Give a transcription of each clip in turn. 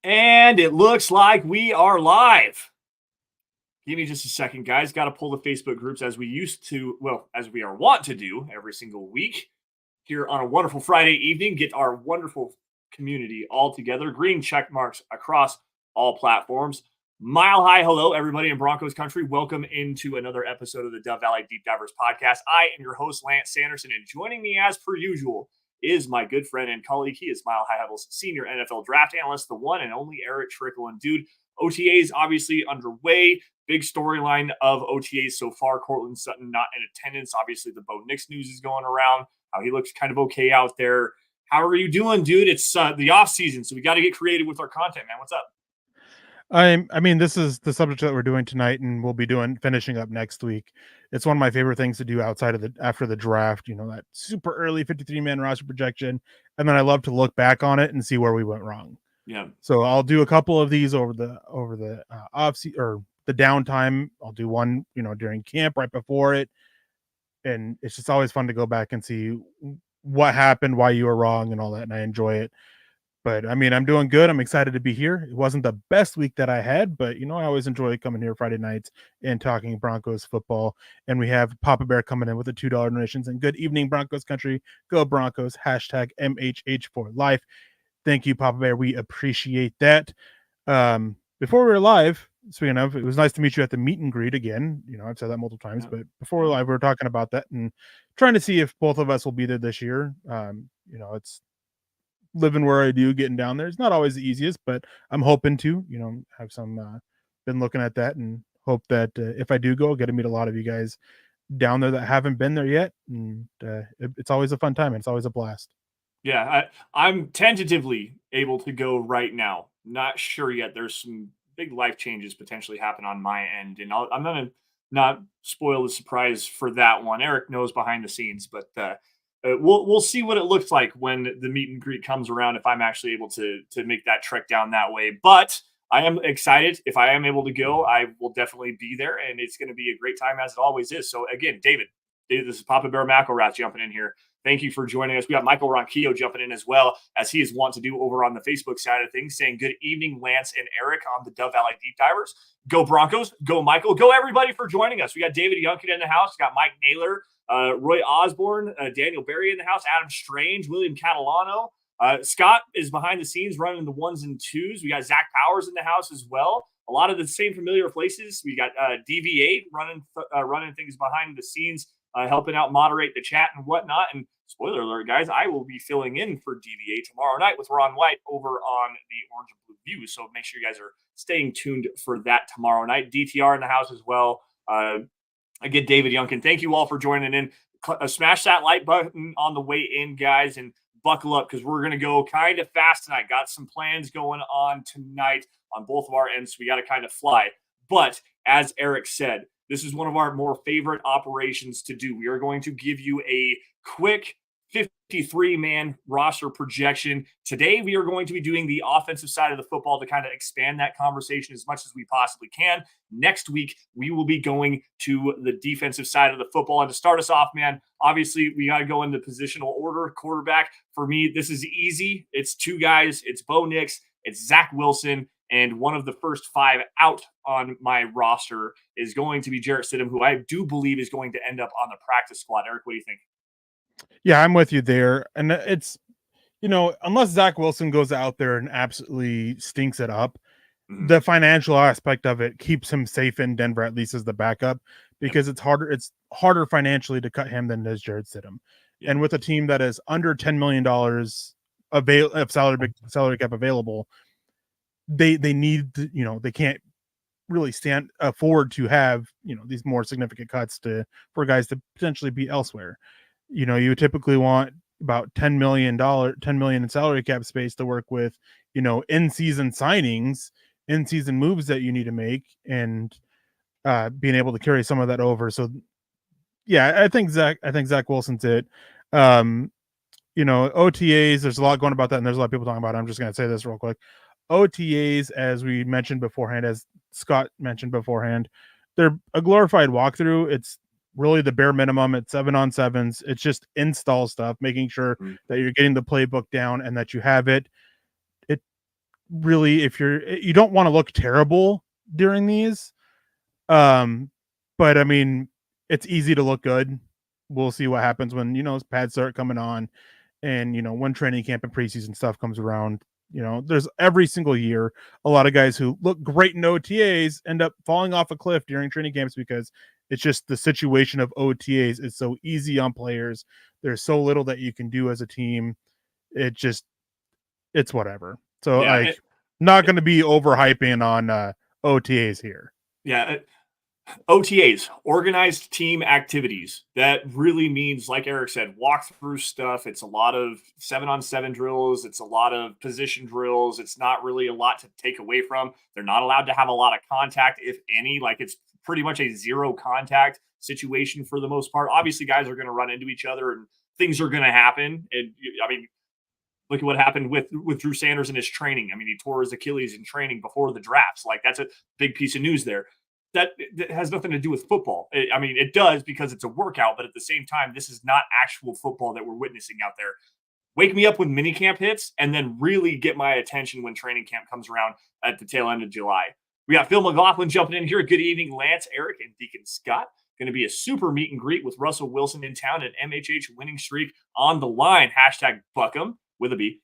And it looks like we are live. Give me just a second, guys. Got to pull the Facebook groups as we used to, as we are wont to do every single week here on a wonderful Friday evening. Get our wonderful community all together. Green check marks across all platforms. Mile high hello, everybody in Broncos country. Welcome into another episode of the Dove Valley Deep Divers podcast. I am your host, Lance Sanderson, and joining me as per usual is my good friend and colleague. He is Mile High Huddle's senior NFL draft analyst, the one and only Erick Trickel. And dude, OTAs obviously underway. Big storyline of OTAs so far. Cortland Sutton not in attendance. Obviously, the Bo Nix news is going around. How he looks kind of okay out there. How are you doing, dude? It's the off season, so we got to get creative with our content, man. What's up? I mean, this is the subject that we're doing tonight, and we'll be finishing up next week. It's one of my favorite things to do outside of after the draft. You know, that super early 53-man roster projection, and then I love to look back on it and see where we went wrong. Yeah. So I'll do a couple of these over the off or the downtime. I'll do one, during camp right before it, and it's just always fun to go back and see what happened, why you were wrong, and all that. And I enjoy it. But I mean, I'm doing good. I'm excited to be here. It wasn't the best week that I had, but I always enjoy coming here Friday nights and talking Broncos football. And we have Papa Bear coming in with the $2 donations. And good evening, Broncos country. Go Broncos. Hashtag MHH for life. Thank you, Papa Bear. We appreciate that. Before we were live, speaking of, it was nice to meet you at the meet and greet again. I've said that multiple times, but before we're live, we were talking about that and trying to see if both of us will be there this year. It's living where I do, getting down there. It's not always the easiest, but I'm hoping to, have some, been looking at that and hope that if I do go, I'll get to meet a lot of you guys down there that haven't been there yet. And it's always a fun time. And it's always a blast. Yeah, I'm tentatively able to go right now. Not sure yet. There's some big life changes potentially happen on my end, and I'm gonna not spoil the surprise for that one. Erick knows behind the scenes, but we'll see what it looks like when the meet and greet comes around. If I'm actually able to make that trek down that way, but I am excited. If I am able to go, I will definitely be there, and it's going to be a great time as it always is. So again, David, this is Papa Bear McElrath jumping in here. Thank you for joining us. We got Michael Ronquillo jumping in as well, as he is wont to do over on the Facebook side of things, saying good evening, Lance and Erick on the Dove Valley Deep Divers. Go Broncos, go Michael, go everybody for joining us. We got David Youngkin in the house, got Mike Naylor, Roy Osborne, Daniel Berry in the house, Adam Strange, William Catalano. Scott is behind the scenes running the ones and twos. We got Zach Powers in the house as well. A lot of the same familiar faces. We got DV8 running things behind the scenes, helping out moderate the chat and whatnot. And spoiler alert, guys, I will be filling in for DV8 tomorrow night with Ron White over on the Orange and Blue View. So make sure you guys are staying tuned for that tomorrow night. DTR in the house as well. Again, David Youngkin, thank you all for joining in. Smash that like button on the way in, guys, and buckle up because we're going to go kind of fast tonight. Got some plans going on tonight on both of our ends, so we got to kind of fly. But as Erick said, this is one of our more favorite operations to do. We are going to give you a quick 53-man roster projection. Today, we are going to be doing the offensive side of the football to kind of expand that conversation as much as we possibly can. Next week, we will be going to the defensive side of the football. And to start us off, man, obviously, we got to go into positional order. Quarterback, for me, this is easy. It's two guys. It's Bo Nix. It's Zach Wilson. And one of the first five out on my roster is going to be Jarrett Stidham, who I do believe is going to end up on the practice squad. Erick, what do you think? Yeah, I'm with you there. And it's, unless Zach Wilson goes out there and absolutely stinks it up, the financial aspect of it keeps him safe in Denver, at least as the backup, because it's harder financially to cut him than it is Jarrett Stidham. And with a team that is under $10 million of salary cap available, they need, they can't really afford to have, these more significant cuts for guys to potentially be elsewhere. You typically want about $10 million in salary cap space to work with, in-season signings, in-season moves that you need to make, and being able to carry some of that over. So yeah, I think Zach Wilson's it. OTAs, there's a lot going about that, and there's a lot of people talking about it. I'm just going to say this real quick. OTAs, as we mentioned beforehand, as Scott mentioned beforehand, they're a glorified walkthrough. It's really the bare minimum at 7-on-7s. It's just install stuff, making sure that you're getting the playbook down and that you have it. really, if you don't want to look terrible during these. But I mean, it's easy to look good. We'll see what happens when, pads start coming on, and when training camp and preseason stuff comes around. There's every single year a lot of guys who look great in OTAs end up falling off a cliff during training camps because it's just the situation of OTAs is so easy on players. There's so little that you can do as a team. It's whatever. So Yeah, not going to be overhyping on OTAs here. yeah. OTAs, organized team activities. That really means, like Erick said, walk through stuff. It's a lot of 7-on-7 drills. It's a lot of position drills. It's not really a lot to take away from. They're not allowed to have a lot of contact, if any. Like, it's pretty much a zero contact situation for the most part. Obviously, guys are going to run into each other and things are going to happen. And I mean, look at what happened with Drew Sanders in his training. I mean, he tore his Achilles in training before the drafts. Like, that's a big piece of news there. That has nothing to do with football. I mean, it does because it's a workout, but at the same time, this is not actual football that we're witnessing out there. Wake me up when minicamp hits, and then really get my attention when training camp comes around at the tail end of July. We got Phil McLaughlin jumping in here. Good evening, Lance, Erick, and Deacon Scott. Going to be a super meet and greet with Russell Wilson in town, and MHH winning streak on the line. Hashtag Buckham with a B.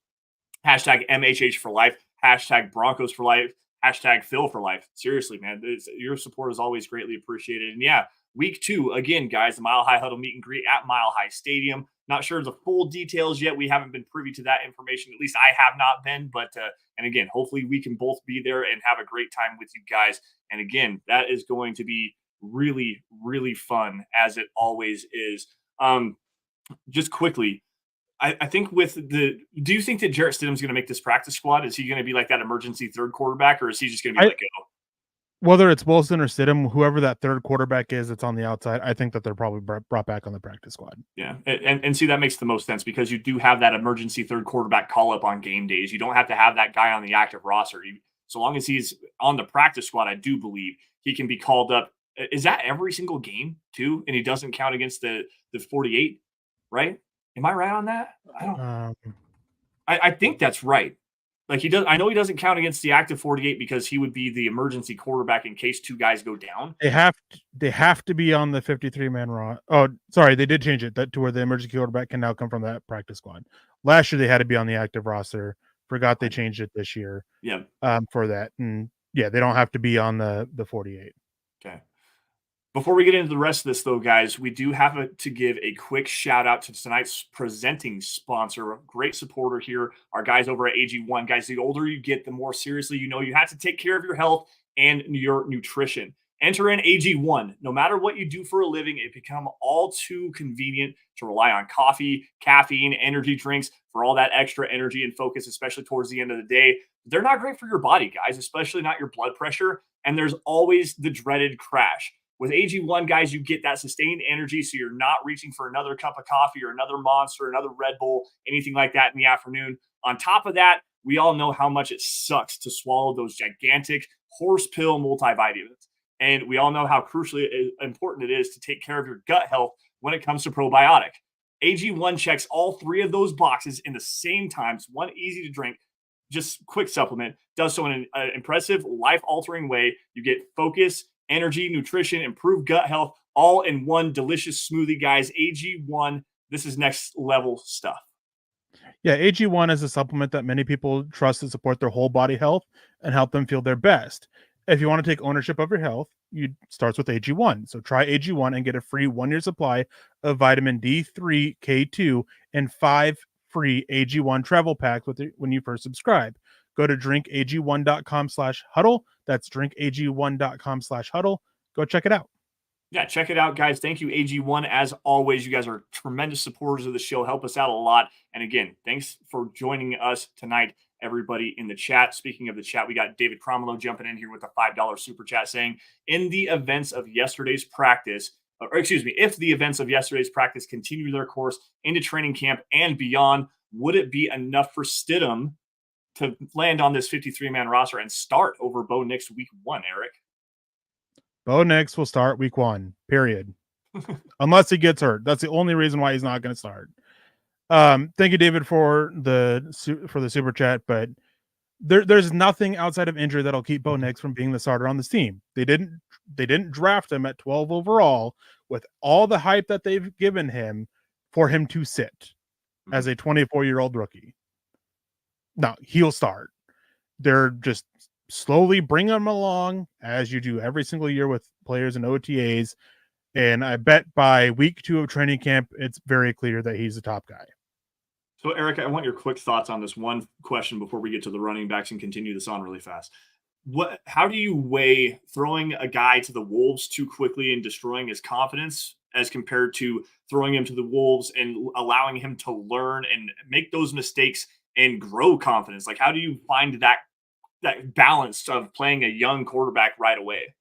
Hashtag MHH for life. Hashtag Broncos for life. Hashtag Phil for life. Seriously, man, your support is always greatly appreciated. And yeah, week 2, again, guys, the Mile High Huddle meet and greet at Mile High Stadium. Not sure the full details yet. We haven't been privy to that information. At least I have not been. But, and again, hopefully we can both be there and have a great time with you guys. And again, that is going to be really, really fun, as it always is. Just quickly, I think do you think that Jarrett Stidham's going to make this practice squad? Is he going to be like that emergency third quarterback, or is he just going to be let go? Whether it's Wilson or Stidham, whoever that third quarterback is that's on the outside, I think that they're probably brought back on the practice squad. Yeah, and see, that makes the most sense because you do have that emergency third quarterback call up on game days. You don't have to have that guy on the active roster. So long as he's on the practice squad, I do believe he can be called up. Is that every single game too? And he doesn't count against the 48, right? Am I right on that? I think that's right. Like, he does. I know he doesn't count against the active 48 because he would be the emergency quarterback in case 2 guys go down. They have to be on the 53-man roster. Oh, sorry, they did change it to where the emergency quarterback can now come from that practice squad. Last year they had to be on the active roster. Forgot they changed it this year. Yeah. For that, and yeah, they don't have to be on the 48. Okay. Before we get into the rest of this, though, guys, we do have to give a quick shout out to tonight's presenting sponsor, great supporter here, our guys over at AG1. Guys, the older you get, the more seriously you have to take care of your health and your nutrition. Enter in AG1. No matter what you do for a living, it become all too convenient to rely on coffee, caffeine, energy drinks for all that extra energy and focus, especially towards the end of the day. They're not great for your body, guys, especially not your blood pressure. And there's always the dreaded crash. With AG1, guys, you get that sustained energy, so you're not reaching for another cup of coffee or another Monster, another Red Bull, anything like that in the afternoon. On top of that, we all know how much it sucks to swallow those gigantic horse pill multivitamins. And we all know how crucially important it is to take care of your gut health when it comes to probiotic. AG1 checks all 3 of those boxes in the same times. One easy to drink, just quick supplement, does so in an impressive, life-altering way. You get focus, energy, nutrition, improved gut health, all in one delicious smoothie, guys. AG1, this is next level stuff. Yeah, AG1 is a supplement that many people trust to support their whole body health and help them feel their best. If you want to take ownership of your health, you starts with AG1. So try AG1 and get a free 1-year supply of vitamin D3, K2, and 5 free AG1 travel packs when you first subscribe. Go to drinkag1.com/huddle. That's drinkag1.com/huddle. Go check it out. Yeah, check it out, guys. Thank you, AG1. As always, you guys are tremendous supporters of the show. Help us out a lot. And again, thanks for joining us tonight, everybody in the chat. Speaking of the chat, we got David Cromwell jumping in here with a $5 super chat saying, in the events of yesterday's practice, if the events of yesterday's practice continue their course into training camp and beyond, would it be enough for Stidham to land on this 53-man roster and start over Bo Nix week 1, Erick? Bo Nix will start week 1, period. Unless he gets hurt. That's the only reason why he's not going to start. Thank you, David, for the super chat. But there's nothing outside of injury that'll keep Bo Nix from being the starter on this team. They didn't draft him at 12 overall with all the hype that they've given him for him to sit as a 24-year-old rookie. No, he'll start. They're just slowly bring him along as you do every single year with players and OTAs. And I bet by week 2 of training camp, it's very clear that he's the top guy. So, Eric, I want your quick thoughts on this one question before we get to the running backs and continue this on really fast. How do you weigh throwing a guy to the Wolves too quickly and destroying his confidence as compared to throwing him to the Wolves and allowing him to learn and make those mistakes and grow confidence? Like, how do you find that balance of playing a young quarterback right away?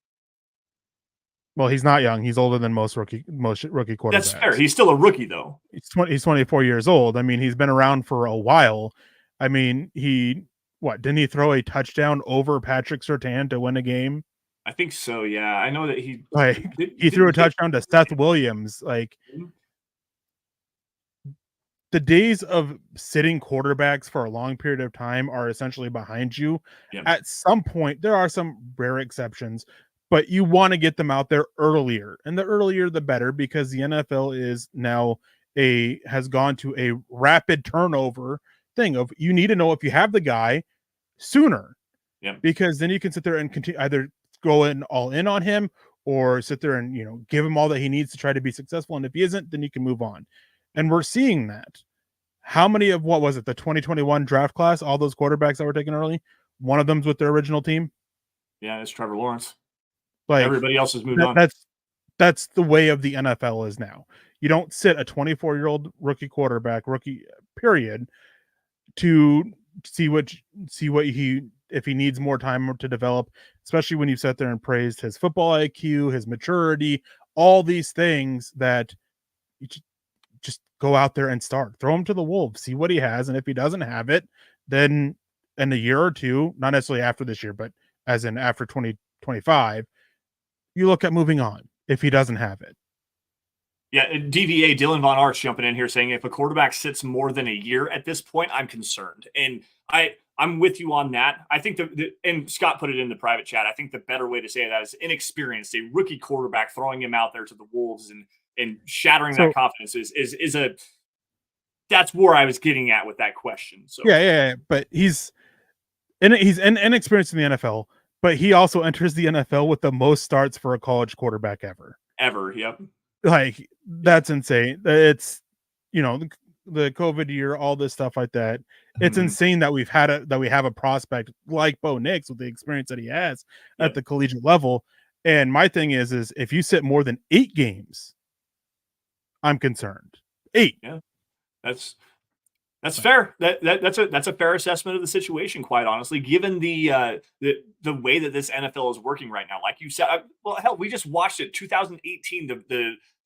Well, he's not young. He's older than most rookie quarterbacks. That's fair. He's still a rookie, though. He's 24 years old. I mean, he's been around for a while. I mean, didn't he throw a touchdown over Patrick Surtain to win a game? I think so, yeah. I know that he threw a touchdown to Seth Williams. Like, the days of sitting quarterbacks for a long period of time are essentially behind you. Yeah. At some point, there are some rare exceptions, but you want to get them out there earlier, and the earlier the better, because the NFL is now has gone to a rapid turnover thing of you need to know if you have the guy sooner, because then you can sit there and continue either go in all in on him or sit there and give him all that he needs to try to be successful, and if he isn't, then you can move on. And we're seeing that. How many of what was it, the 2021 draft class, all those quarterbacks that were taken early, one of them's with their original team? Yeah, it's Trevor Lawrence. Like, everybody else has moved on. That's the way of the NFL is now. You don't sit a 24-year-old rookie quarterback, period, to see if he needs more time to develop, especially when you sat there and praised his football IQ, his maturity, all these things that you just go out there and start. Throw him to the Wolves, see what he has, and if he doesn't have it, then in a year or two, not necessarily after this year, but as in after 2025, you look at moving on if he doesn't have it. Yeah, DVA, Dylan Von Arch jumping in here saying if a quarterback sits more than a year at this point, I'm concerned. And I'm with you on that. I think and Scott put it in the private chat, I think the better way to say that is inexperienced. A rookie quarterback throwing him out there to the Wolves and shattering that confidence is that's where I was getting at with that question. So yeah. But he's inexperienced in the NFL, but he also enters the NFL with the most starts for a college quarterback ever. Yep. Like, that's insane. It's the COVID year, all this stuff like that. It's insane that we have a prospect like Bo Nix with the experience that he has at the collegiate level. And my thing is if you sit more than 8 games, I'm concerned. 8. Yeah. That's fair. That's a fair assessment of the situation, quite honestly, given the way that this NFL is working right now. Like you said, well, hell, we just watched it. 2018,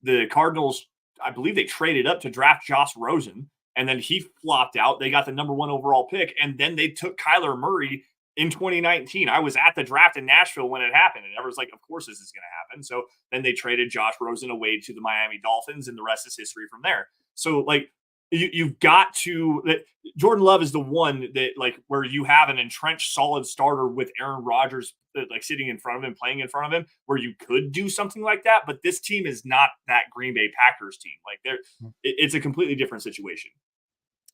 the Cardinals, I believe they traded up to draft Josh Rosen, and then he flopped out. They got the number 1 overall pick, and then they took Kyler Murray in 2019. I was at the draft in Nashville when it happened, and everyone's like, of course this is going to happen. So then they traded Josh Rosen away to the Miami Dolphins, and the rest is history from there. So, like, you've got to – Jordan Love is the one that, like, where you have an entrenched solid starter with Aaron Rodgers, like, sitting in front of him, playing in front of him, where you could do something like that. But this team is not that Green Bay Packers team. Like, it's a completely different situation.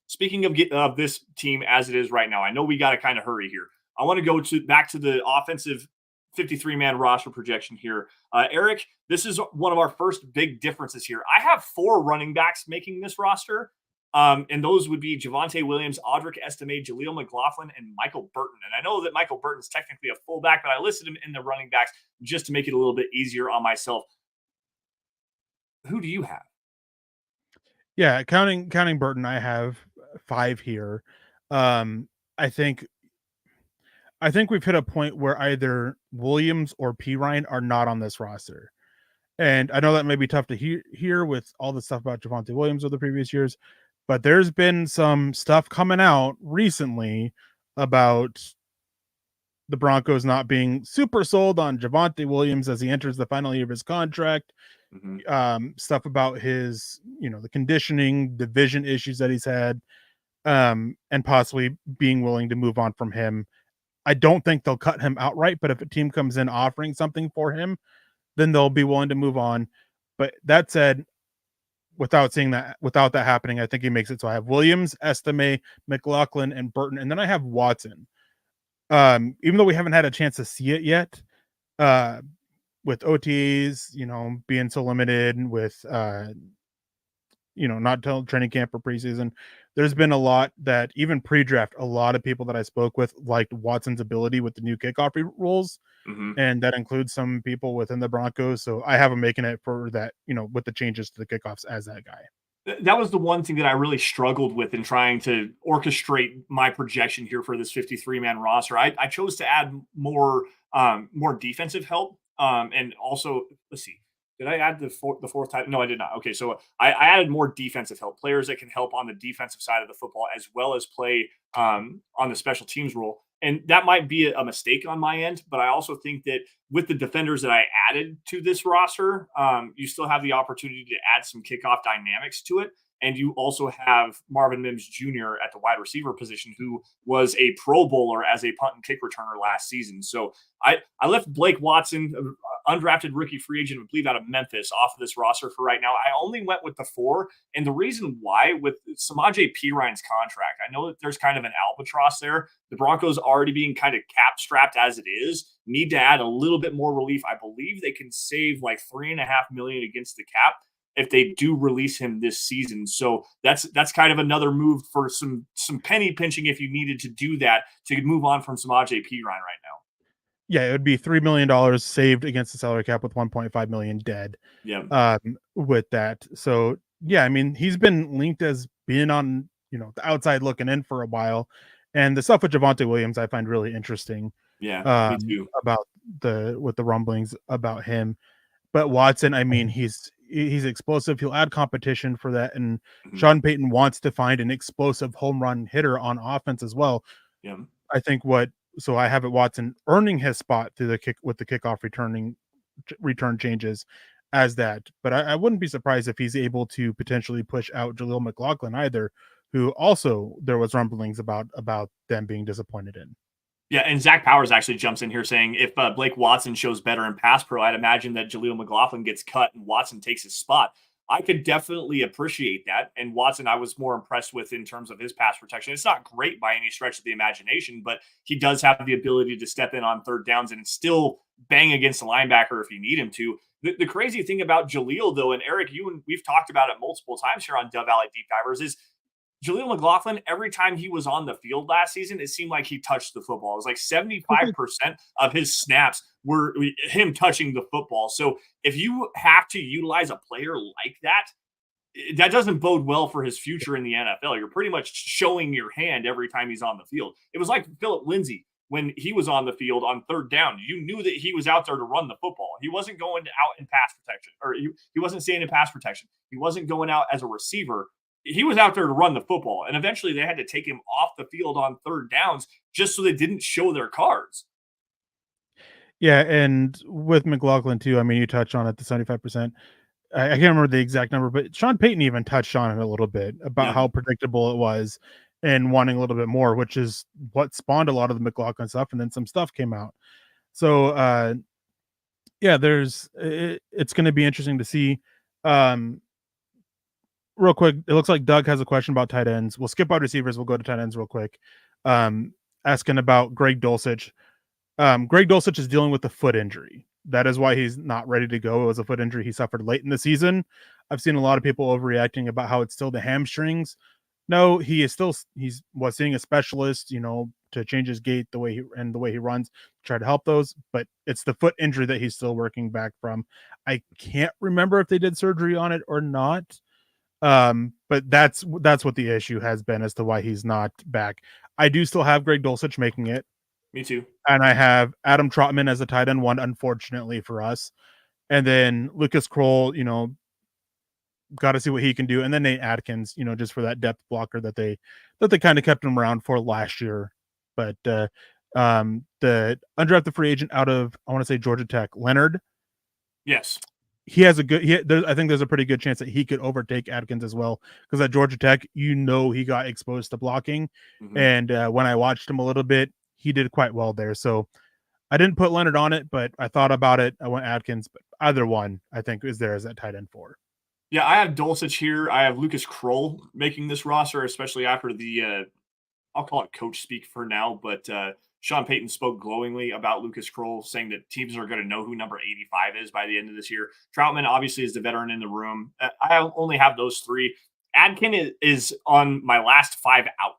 Speaking of this team as it is right now, I know we got to kind of hurry here. I want to go back to the offensive 53-man roster projection here. Eric, this is one of our first big differences here. I have 4 running backs making this roster. And those would be Javonte Williams, Audric Estime, Jaleel McLaughlin, and Michael Burton. And I know that Michael Burton's technically a fullback, but I listed him in the running backs just to make it a little bit easier on myself. Who do you have? Yeah, counting Burton, I have 5 here. I think we've hit a point where either Williams or Pirine are not on this roster. And I know that may be tough to hear with all the stuff about Javonte Williams over the previous years, but there's been some stuff coming out recently about the Broncos not being super sold on Javonte Williams as he enters the final year of his contract. Stuff about his, the conditioning, the vision issues that he's had. and possibly being willing to move on from him. I don't think they'll cut him outright, but if a team comes in offering something for him, then they'll be willing to move on. But that said, without that happening, I think he makes it. So I have Williams, Estime, McLaughlin, and Burton, and then I have Watson. Even though we haven't had a chance to see it yet, uh, with OTAs, being so limited, with not till training camp or preseason, there's been a lot that even pre-draft, a lot of people that I spoke with liked Watson's ability with the new kickoff rules, Mm-hmm. and that includes some people within the Broncos. So I have him making it for that, with the changes to the kickoffs as that guy. That was the one thing that I really struggled with in trying to orchestrate my projection here for this 53-man roster. I chose to add more defensive help, and also let's see, did I add the fourth type? No, I did not. Okay, so I added more defensive help, players that can help on the defensive side of the football as well as play on the special teams role. And that might be a mistake on my end, but I also think that with the defenders that I added to this roster, you still have the opportunity to add some kickoff dynamics to it. And you also have Marvin Mims Jr. at the wide receiver position, who was a Pro Bowler as a punt and kick returner last season. So I left Blake Watson, undrafted rookie free agent, I believe out of Memphis, off of this roster for right now. I only went with the 4. And the reason why, with Samaje Perine's contract, I know that there's kind of an albatross there. The Broncos already being kind of cap strapped as it is, need to add a little bit more relief. I believe they can save like $3.5 million against the cap if they do release him this season. So that's kind of another move for some penny pinching if you needed to do that to move on from Samaje Perine right now. Yeah, it would be $3 million saved against the salary cap with $1.5 million dead. Yeah. With that. So yeah, I mean, he's been linked as being on, the outside looking in for a while. And the stuff with Javonte Williams I find really interesting. Yeah, me too. About with the rumblings about him. But Watson, I mean, he's explosive. He'll add competition for that. And Sean Payton wants to find an explosive home run hitter on offense as well. Yeah. I think so I have it Watson earning his spot through the kickoff return changes as that. But I wouldn't be surprised if he's able to potentially push out Jaleel McLaughlin either, who also there was rumblings about them being disappointed in. Yeah, and Zach Powers actually jumps in here saying if Blake Watson shows better in pass pro, I'd imagine that Jaleel McLaughlin gets cut and Watson takes his spot. I could definitely appreciate that. And Watson, I was more impressed with in terms of his pass protection. It's not great by any stretch of the imagination, but he does have the ability to step in on third downs and still bang against the linebacker if you need him to. The crazy thing about Jaleel, though, and Eric, we've talked about it multiple times here on Dove Valley Deep Divers, is Jaleel McLaughlin, every time he was on the field last season, it seemed like he touched the football. It was like 75% of his snaps were him touching the football. So if you have to utilize a player like that, that doesn't bode well for his future in the NFL. You're pretty much showing your hand every time he's on the field. It was like Philip Lindsay when he was on the field on third down. You knew that he was out there to run the football. He wasn't going out in pass protection, or he wasn't staying in pass protection. He wasn't going out as a receiver. He was out there to run the football. And eventually they had to take him off the field on third downs just so they didn't show their cards. Yeah, and with McLaughlin too, I mean, you touched on it, the 75%. I can't remember the exact number, but Sean Payton even touched on it a little bit about how predictable it was and wanting a little bit more, which is what spawned a lot of the McLaughlin stuff. And then some stuff came out. So, yeah, it's going to be interesting to see. Real quick, it looks like Doug has a question about tight ends. We'll skip wide receivers. We'll go to tight ends real quick. Asking about Greg Dulcich. Greg Dulcich is dealing with a foot injury. That is why he's not ready to go. It was a foot injury he suffered late in the season. I've seen a lot of people overreacting about how it's still the hamstrings. No, he was seeing a specialist, to change his gait, the way he runs, try to help those, but it's the foot injury that he's still working back from. I can't remember if they did surgery on it or not. But that's what the issue has been as to why he's not back. I do still have Greg Dulcich making it. Me too. And I have Adam Trotman as a tight end one, unfortunately for us. And then Lucas Kroll, got to see what he can do. And then Nate Atkins, just for that depth blocker that they kind of kept him around for last year. But the undrafted free agent out of, I want to say, Georgia Tech, Leonard. Yes. he has a good. I think there's a pretty good chance that he could overtake Adkins as well, because at Georgia Tech, he got exposed to blocking, Mm-hmm. and when I watched him a little bit, he did quite well there. So I didn't put Leonard on it, but I thought about it. I went Adkins, but either one I think is there as that tight end for. Yeah, I have Dulcich here. I have Lucas Kroll making this roster, especially after the I'll call it coach speak for now, but Sean Payton spoke glowingly about Lucas Kroll, saying that teams are going to know who number 85 is by the end of this year. Troutman obviously is the veteran in the room. I only have those three. Adkin is on my last 5 out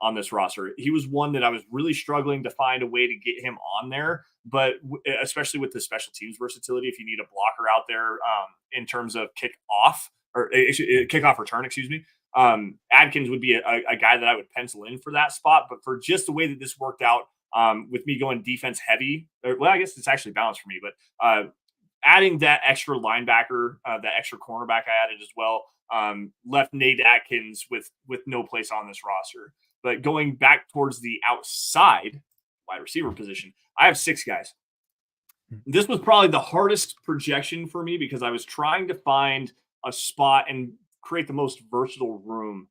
on this roster. He was one that I was really struggling to find a way to get him on there, but especially with the special teams versatility, if you need a blocker out there in terms of kickoff return, excuse me, Adkins would be a guy that I would pencil in for that spot. But for just the way that this worked out, with me going defense heavy, well, I guess it's actually balanced for me, but adding that extra linebacker, that extra cornerback I added as well, left Nate Atkins with no place on this roster. But going back towards the outside wide receiver position, I have 6 guys. This was probably the hardest projection for me because I was trying to find a spot and create the most versatile room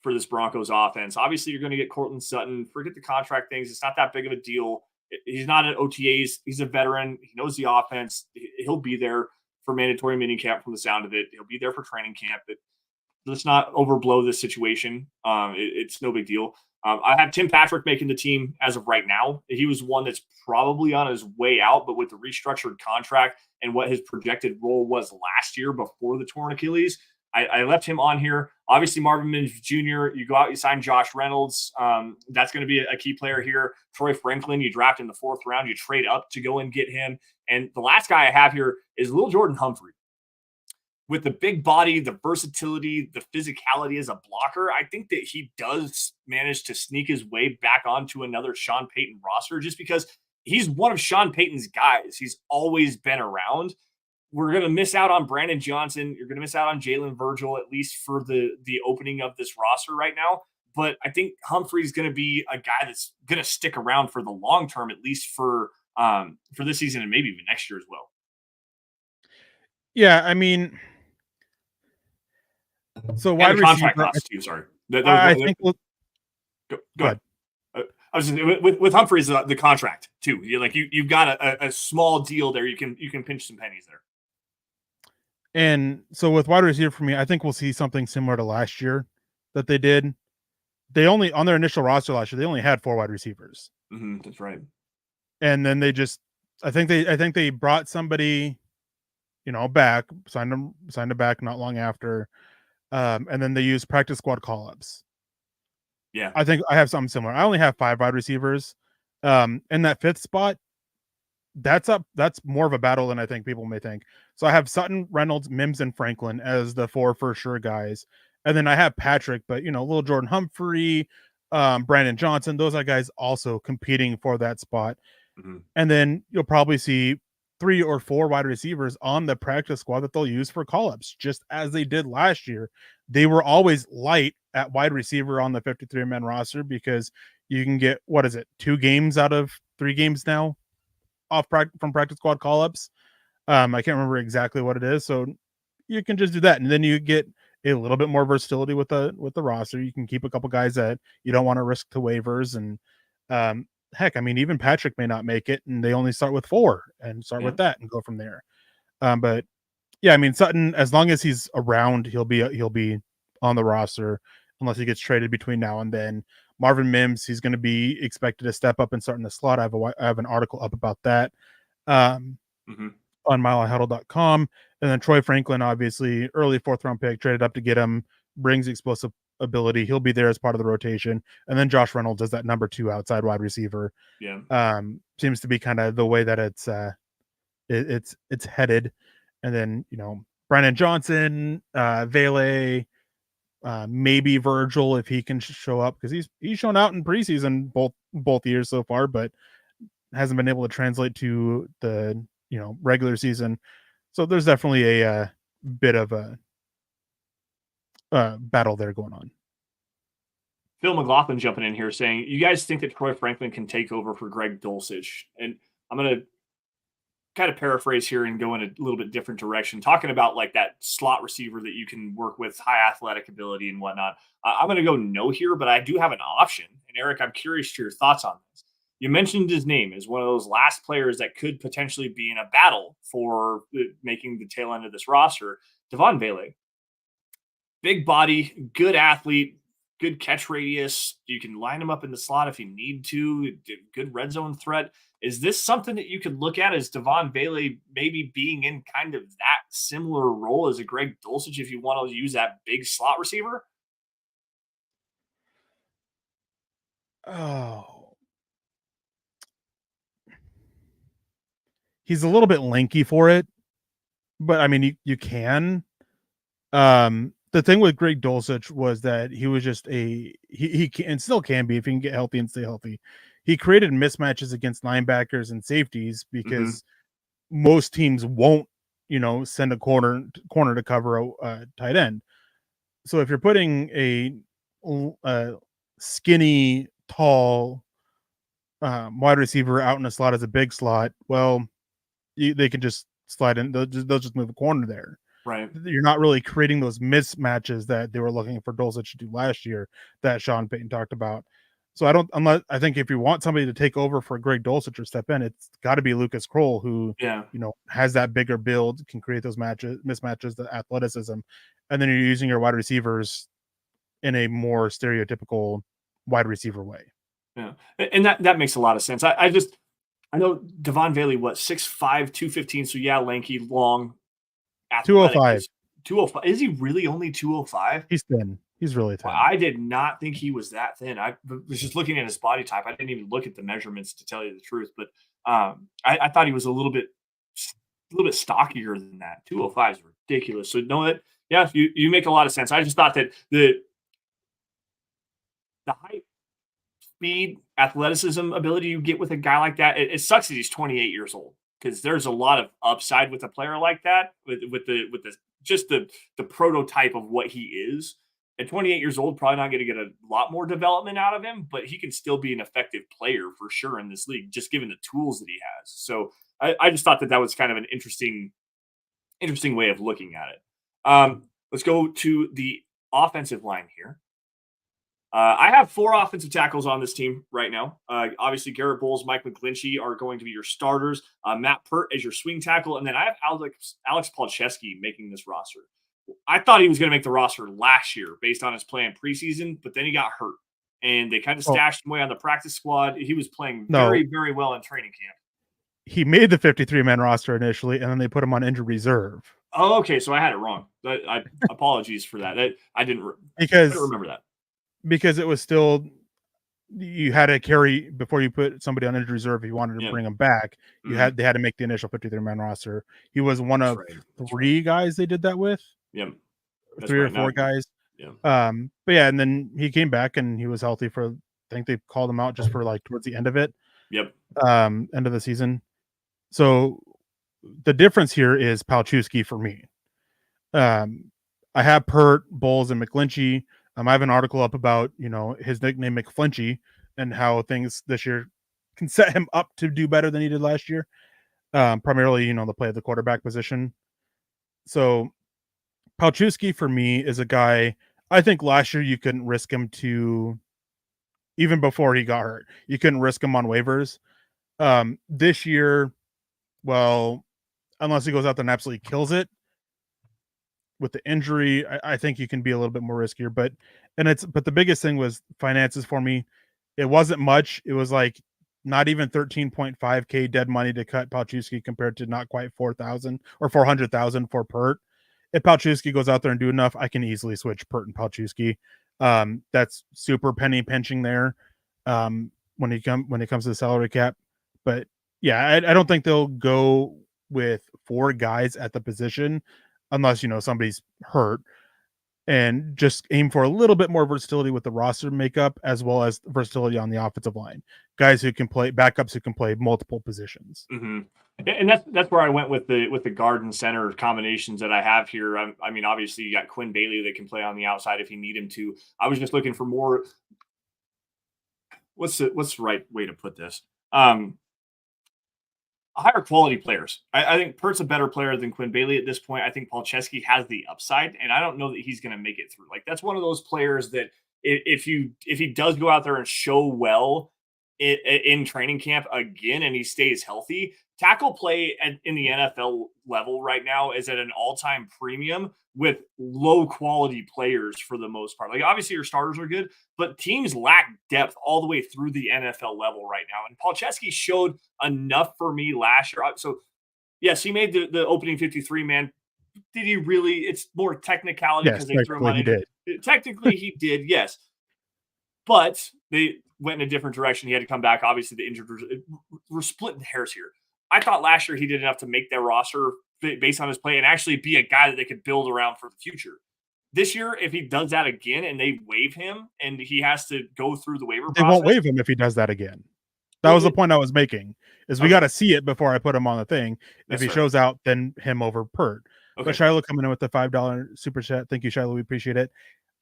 for this Broncos offense. Obviously, you're going to get Cortland Sutton. Forget the contract things. It's not that big of a deal. He's not at OTAs. He's a veteran. He knows the offense. He'll be there for mandatory minicamp from the sound of it. He'll be there for training camp. But let's not overblow this situation. It's no big deal. I have Tim Patrick making the team as of right now. He was one that's probably on his way out, but with the restructured contract and what his projected role was last year before the torn Achilles, I left him on here. Obviously, Marvin Mims Jr., you go out, you sign Josh Reynolds. That's going to be a key player here. Troy Franklin, you draft in the 4th round. You trade up to go and get him. And the last guy I have here is Lil Jordan Humphrey. With the big body, the versatility, the physicality as a blocker, I think that he does manage to sneak his way back onto another Sean Payton roster just because he's one of Sean Payton's guys. He's always been around. We're going to miss out on Brandon Johnson. You're going to miss out on Jalen Virgil, at least for the opening of this roster right now. But I think Humphrey's going to be a guy that's going to stick around for the long term, at least for this season and maybe even next year as well. Yeah, I mean, so wide receiver cost too. Sorry, I think we'll go ahead. I was with Humphreys the contract too. You've got a small deal there. You can pinch some pennies there. And so with wide receiver for me, I think we'll see something similar to last year that they did. They only on their initial roster last year, they only had 4 wide receivers. Mm-hmm, that's right. And then I think they brought somebody, back, signed him back not long after. And then they used practice squad call-ups. Yeah. I think I have something similar. I only have 5 wide receivers. In that 5th spot, that's more of a battle than I think people may think. So I have Sutton, Reynolds, Mims, and Franklin as the 4 for sure guys. And then I have Patrick, but little Jordan Humphrey, Brandon Johnson, those are guys also competing for that spot. Mm-hmm. And then you'll probably see 3 or 4 wide receivers on the practice squad that they'll use for call-ups, just as they did last year. They were always light at wide receiver on the 53-man roster because you can get, 2 games out of 3 games now from practice squad call-ups. I can't remember exactly what it is, so you can just do that, and then you get a little bit more versatility with the roster. You can keep a couple guys that you don't want to risk to waivers, and heck, I mean, even Patrick may not make it, and they only start with 4 and start with that and go from there. But yeah, I mean, Sutton, as long as he's around, he'll be on the roster unless he gets traded between now and then. Marvin Mims, he's going to be expected to step up and start in the slot. I have an article up about that on milehighhuddle.com. And then Troy Franklin, obviously, early 4th round pick, traded up to get him, brings explosive ability. He'll be there as part of the rotation. And then Josh Reynolds is that number 2 outside wide receiver. Yeah. Seems to be kind of the way that it's headed. And then, Brandon Johnson, Vele, maybe Virgil if he can show up, because he's shown out in preseason both years so far, but hasn't been able to translate to the regular season. So there's definitely a bit of a battle there going on. Phil McLaughlin jumping in here saying, you guys think that Troy Franklin can take over for Greg Dulcich? And I'm going to kind of paraphrase here and go in a little bit different direction, talking about like that slot receiver that you can work with, high athletic ability and whatnot. I'm going to go no here, but I do have an option. And Eric, I'm curious to your thoughts on this. You mentioned his name as one of those last players that could potentially be in a battle for making the tail end of this roster, Devon Vele. Big body, good athlete, good catch radius. You can line him up in the slot if you need to. Good red zone threat. Is this something that you could look at as Devon Vele maybe being in kind of that similar role as a Greg Dulcich if you want to use that big slot receiver? Oh, he's a little bit lanky for it, but I mean, you can. The thing with Greg Dulcich was that he was just he can and still can be if he can get healthy and stay healthy. He created mismatches against linebackers and safeties Hmm. because most teams won't, send a corner to cover a tight end. So if you're putting a skinny, tall wide receiver out in a slot as a big slot, well, they can just slide in. They'll just move a corner there. Right. You're not really creating those mismatches that they were looking for Dulcich to do last year that Sean Payton talked about. So I think if you want somebody to take over for Greg Dulcich or step in, it's got to be Lucas Kroll who, Yeah. has that bigger build, can create those mismatches, the athleticism, and then you're using your wide receivers in a more stereotypical wide receiver way. Yeah. And that makes a lot of sense. I know Devon Vele, what, 6'5", 215. So yeah, lanky, long, athletic 205. is 205. Is he really only 205? He's thin. He's really Well, thin. I did not think he was that thin. I was just looking at his body type. I didn't even look at the measurements to tell you the truth, but I thought he was a little bit stockier than that. 205 is ridiculous. So no, that yeah, you make a lot of sense. I just thought that the height, speed, athleticism ability you get with a guy like that, it sucks that he's 28 years old because there's a lot of upside with a player like that with the just the prototype of what he is. At 28 years old, probably not going to get a lot more development out of him, but he can still be an effective player for sure in this league, just given the tools that he has. So I just thought that was kind of an interesting way of looking at it. Let's go to the offensive line here. I have four offensive tackles on this team right now. Obviously, Garrett Bowles, Mike McGlinchey are going to be your starters. Matt Pert as your swing tackle, and then I have Alex Palczewski making this roster. I thought he was going to make the roster last year based on his play in preseason, but then he got hurt, and they kind of Oh, stashed him away on the practice squad. He was playing no, very, very well in training camp. he made the 53-man roster initially, and then they put him on injured reserve Oh, okay, so I had it wrong. I apologies for that. I couldn't because remember that. it was still you had to carry before you put somebody on injured reserve. If you wanted to Yeah. bring him back, Mhm. they had to make the initial 53-man roster. He was one That's of right. That's right. three guys they did that with, Yeah. That's three or right. Now, four guys. yeah. But yeah, and then he came back and he was healthy for. I think they called him out just for like towards the end of it, Yep. end of the season. So the difference here is Palczewski for me. Um, I have Pert, Bowles, and McGlinchey. I have an article up about his nickname McFlinchy and how things this year can set him up to do better than he did last year. Primarily, the play of the quarterback position. So Palczewski for me is a guy. I think last year you couldn't risk him to even before he got hurt. You couldn't risk him on waivers. This year, well, unless he goes out there and absolutely kills it, with the injury, I think you can be a little bit more riskier. But the biggest thing was finances for me. It wasn't much. It was like not even 13.5K dead money to cut Palczewski compared to not quite 4,000 or 400,000 for Pert. If Palczewski goes out there and do enough, I can easily switch Pert and Palczewski. That's super penny pinching there. When it comes to the salary cap. But yeah, I don't think they'll go with four guys at the position unless somebody's hurt, and just aim for a little bit more versatility with the roster makeup as well as versatility on the offensive line. Guys who can play backups who can play multiple positions. Hmm. And that's where I went with the guard and center combinations that I have here. I mean, obviously you got Quinn Bailey that can play on the outside if you need him to. I was just looking for more. What's the right way to put this? Um, higher quality players. I think Pert's a better player than Quinn Bailey at this point. I think Palczewski has the upside, and I don't know that he's going to make it through. Like that's one of those players that if he does go out there and show well in training camp again, and he stays healthy, tackle play in the NFL level right now is at an all-time premium with low quality players for the most part. Like obviously your starters are good, but teams lack depth all the way through the NFL level right now. And Palczewski showed enough for me last year. So yes, he made the opening 53 man. Did he really? It's more technicality Yes, because they threw him on. he did. Technically, he did, yes. But they went in a different direction. He had to come back. Obviously, the injured. We're splitting hairs here. I thought last year he did enough to make their roster based on his play and actually be a guy that they could build around for the future. This year, if he does that again and they waive him and he has to go through the waiver process, they won't waive him if he does that again. That was the point I was making. Is we got to see it before I put him on the thing. If he shows out, then him over Pert. Okay. But Shiloh coming in with the $5 super chat. Thank you, Shiloh. We appreciate it.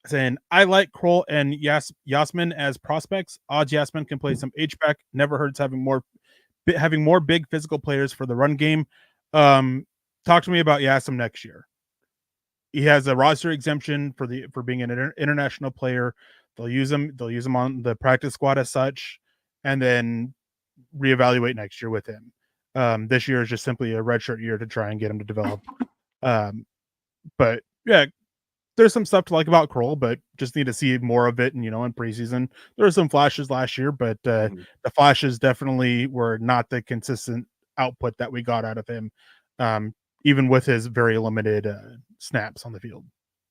Saying, I like Kroll and Yasmin as prospects. Odds Yasmin can play some H-back. Never hurts having more big physical players for the run game. Talk to me about Yasmin next year. He has a roster exemption for being an international player. They'll use him on the practice squad as such, and then reevaluate next year with him. This year is just simply a redshirt year to try and get him to develop. But yeah, there's some stuff to like about Kroll, but just need to see more of it. And, in preseason, there were some flashes last year, but the flashes definitely were not the consistent output that we got out of him, even with his very limited snaps on the field.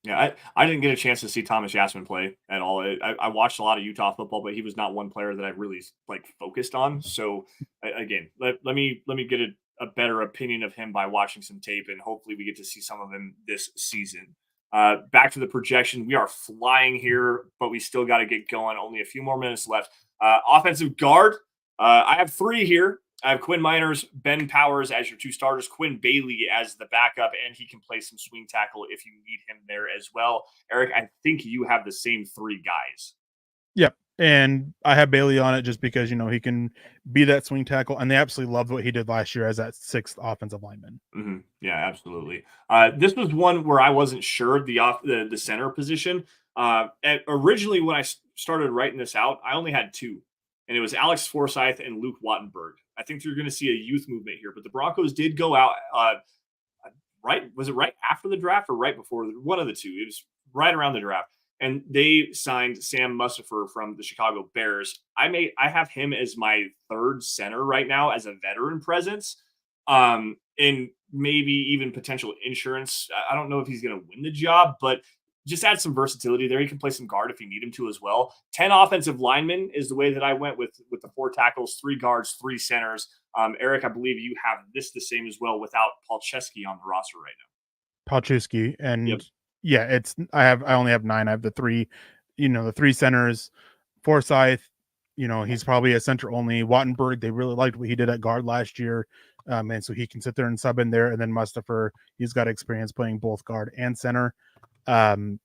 Yeah, I didn't get a chance to see Thomas Yasmin play at all. I watched a lot of Utah football, but he was not one player that I really focused on. So again, let me get a better opinion of him by watching some tape, and hopefully we get to see some of him this season. Back to the projection. We are flying here, but we still got to get going. Only a few more minutes left. Offensive guard. I have 3 here. I have Quinn Miners, Ben Powers as your 2 starters, Quinn Bailey as the backup, and he can play some swing tackle if you need him there as well. Eric, I think you have the same 3 guys. Yep. And I have Bailey on it just because, he can be that swing tackle, and they absolutely loved what he did last year as that 6th offensive lineman. Mm-hmm. Yeah, absolutely. This was one where I wasn't sure the center position. Originally, when I started writing this out, I only had 2, and it was Alex Forsyth and Luke Wattenberg. I think you're going to see a youth movement here, but the Broncos did go out right. Was it right after the draft or right before? One of the two. It was right around the draft. And they signed Sam Mustipher from the Chicago Bears. I have him as my 3rd center right now as a veteran presence, and maybe even potential insurance. I don't know if he's going to win the job, but just add some versatility there. He can play some guard if you need him to as well. 10 offensive linemen is the way that I went with the 4 tackles, 3 guards, 3 centers. Eric, I believe you have this the same as well without Palczewski on the roster right now. Palczewski, and yeah, I only have 9. I have the 3, the 3 centers. Forsyth, he's probably a center only. Wattenberg, they really liked what he did at guard last year. And so he can sit there and sub in there. And then Mustipher, he's got experience playing both guard and center. And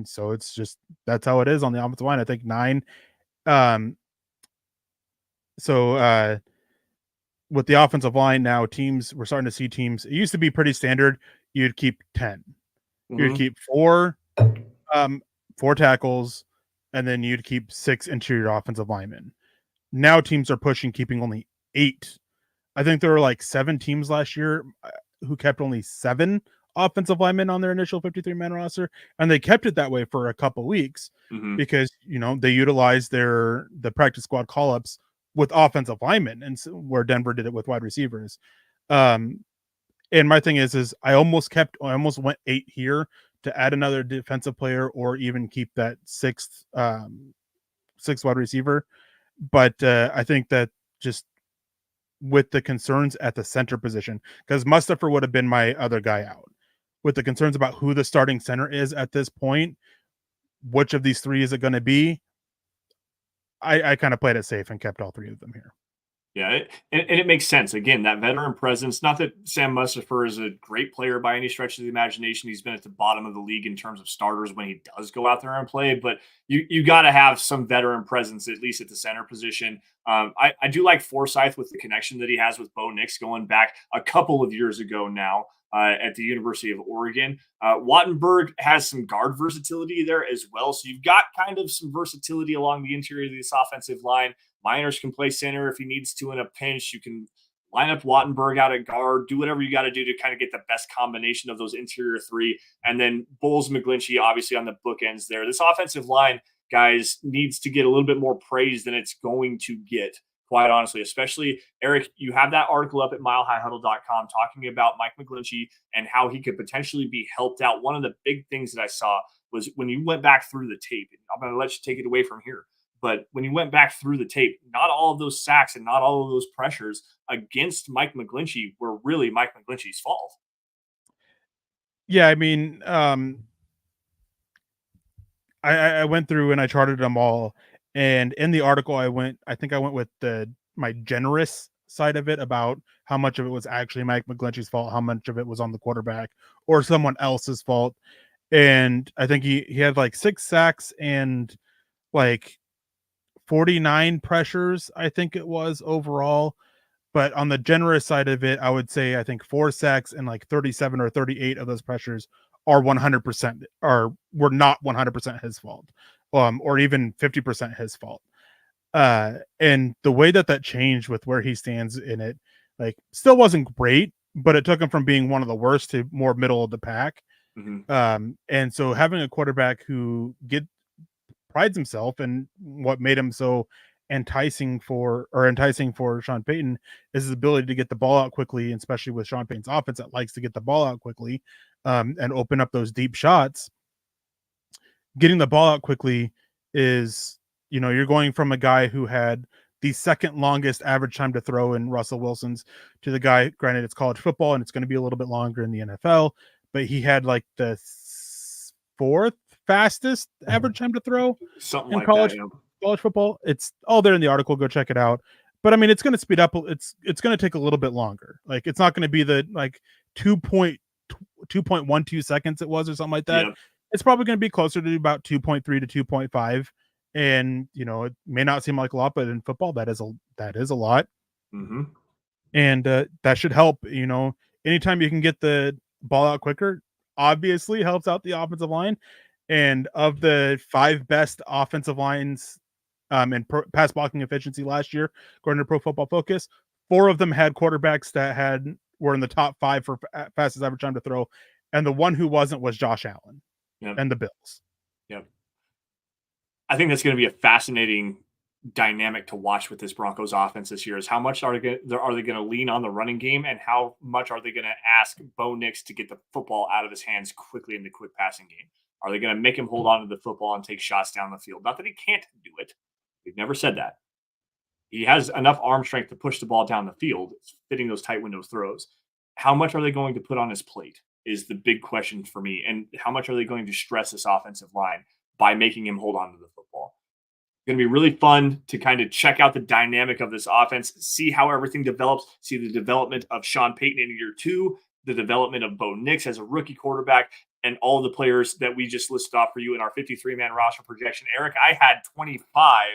so it's just, that's how it is on the offensive line. I think 9. With the offensive line now, we're starting to see teams. It used to be pretty standard. You'd keep 10. Mm-hmm. You'd keep 4 tackles, and then you'd keep 6 interior offensive linemen. Now teams are pushing keeping only 8. I think there were 7 teams last year who kept only 7 offensive linemen on their initial 53-man roster, and they kept it that way for a couple weeks because they utilized the practice squad call-ups with offensive linemen, and so, where Denver did it with wide receivers. And my thing is I almost went 8 here to add another defensive player or even keep that 6th wide receiver. But I think that just with the concerns at the center position, because Mustipher would have been my other guy out. With the concerns about who the starting center is at this point, which of these 3 is it going to be? I kind of played it safe and kept all 3 of them here. Yeah, and it makes sense. Again, that veteran presence. Not that Sam Mustipher is a great player by any stretch of the imagination. He's been at the bottom of the league in terms of starters when he does go out there and play. But you got to have some veteran presence, at least at the center position. I do like Forsyth with the connection that he has with Bo Nix going back a couple of years ago now. At the University of Oregon. Wattenberg has some guard versatility there as well. So you've got kind of some versatility along the interior of this offensive line. Miners can play center if he needs to in a pinch. You can line up Wattenberg out at guard, do whatever you got to do to kind of get the best combination of those interior three. And then Bowles McGlinchey, obviously, on the bookends there. This offensive line, guys, needs to get a little bit more praise than it's going to get, quite honestly. Especially, Eric, you have that article up at milehighhuddle.com talking about Mike McGlinchey and how he could potentially be helped out. One of the big things that I saw was when you went back through the tape, and I'm going to let you take it away from here. But when you went back through the tape, not all of those sacks and not all of those pressures against Mike McGlinchey were really Mike McGlinchey's fault. Yeah, I mean, I went through and I charted them all, and in the article I think I went with my generous side of it about how much of it was actually Mike McGlinchey's fault, how much of it was on the quarterback or someone else's fault. And I think he had like 6 sacks and like 49 pressures, I think it was overall. But on the generous side of it, I would say I think 4 sacks and like 37 or 38 of those pressures are 100% or were not 100% his fault, or even 50% his fault. And the way that changed with where he stands in it, like, still wasn't great, but it took him from being one of the worst to more middle of the pack. And so having a quarterback who prides himself, and what made him so enticing for Sean Payton is his ability to get the ball out quickly, especially with Sean Payton's offense that likes to get the ball out quickly, and open up those deep shots. Getting the ball out quickly is, you're going from a guy who had the second longest average time to throw in Russell Wilson's to the guy, granted it's college football and it's going to be a little bit longer in the NFL, but he had like the 4th fastest average time to throw Something in like college that. Yeah. college football. It's all there in the article. Go check it out. But I mean, it's going to speed up. It's going to take a little bit longer. Like, it's not going to be the like 2.12 seconds it was or something like that. Yeah. It's probably going to be closer to about 2.3 to 2.5. And it may not seem like a lot, but in football, that is a lot. Mm-hmm. And that should help. Anytime you can get the ball out quicker, obviously helps out the offensive line. And of the 5 best offensive lines and pass blocking efficiency last year, according to Pro Football Focus, 4 of them had quarterbacks that were in the top 5 for fastest average time to throw, and the one who wasn't was Josh Allen. Yep. And the Bills. Yep. I think that's going to be a fascinating dynamic to watch with this Broncos offense this year. Is how much are they going to lean on the running game, and how much are they going to ask Bo Nix to get the football out of his hands quickly in the quick passing game? Are they going to make him hold on to the football and take shots down the field? Not that he can't do it. We've never said that. He has enough arm strength to push the ball down the field, fitting those tight window throws. How much are they going to put on his plate is the big question for me. And how much are they going to stress this offensive line by making him hold on to the football? It's going to be really fun to kind of check out the dynamic of this offense, see how everything develops, see the development of Sean Payton in year 2, the development of Bo Nix as a rookie quarterback, and all the players that we just listed off for you in our 53-man roster projection. Eric, I had 25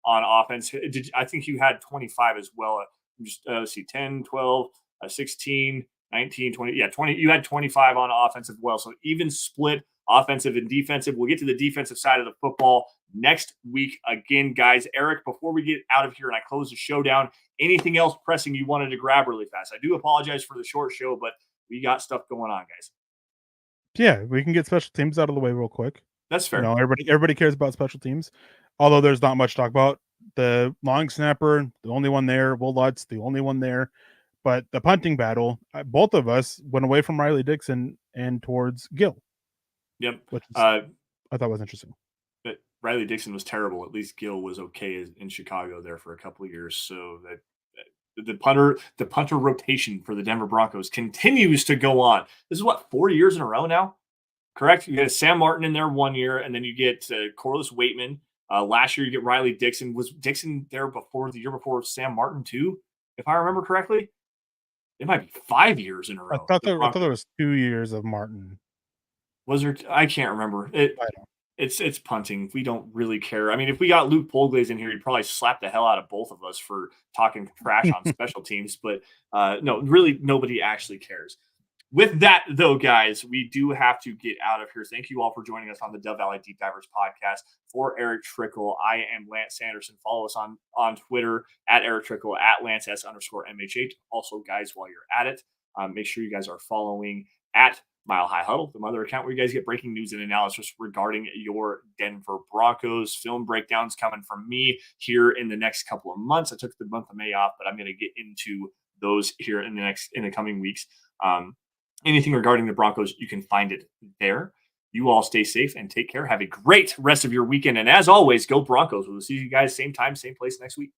on offense. I think you had 25 as well. Just let's see, 10, 12, 16, 19, 20. Yeah, 20. You had 25 on offense as well. So even split offensive and defensive. We'll get to the defensive side of the football next week again, guys. Eric, before we get out of here and I close the show down, anything else pressing you wanted to grab really fast? I do apologize for the short show, but we got stuff going on, guys. Yeah, we can get special teams out of the way real quick. That's fair. Everybody cares about special teams, although there's not much to talk about. The long snapper, the only one there. Will Lutz, the only one there. But the punting battle, both of us went away from Riley Dixon and towards Gill. Yep. Which I thought was interesting. But Riley Dixon was terrible. At least Gill was okay in Chicago there for a couple of years. So that the punter rotation for the Denver Broncos continues to go on. This is what, 4 years in a row now? Correct? You get Sam Martin in there 1 year, and then you get Corliss Waitman. Last year you get Riley Dixon. Was Dixon there before the year before Sam Martin too? if I remember correctly. It might be 5 years in a row. I thought there was 2 years of Martin. Was there? I can't remember. It I don't. It's punting. We don't really care. I mean, if we got Luke Polglaze in here, he'd probably slap the hell out of both of us for talking trash on special teams. But no, really, nobody actually cares. With that, though, guys, we do have to get out of here. Thank you all for joining us on the Dove Valley Deep Divers podcast. For Erick Trickel, I am Lance Sanderson. Follow us on Twitter at Erick Trickel, at Lance S_MH8. Also, guys, while you're at it, make sure you guys are following at Mile High Huddle, the mother account where you guys get breaking news and analysis regarding your Denver Broncos. Film breakdowns coming from me here in the next couple of months. I took the month of May off, but I'm going to get into those here in the coming weeks. Anything regarding the Broncos, you can find it there. You all stay safe and take care. Have a great rest of your weekend. And as always, go Broncos. We'll see you guys same time, same place next week.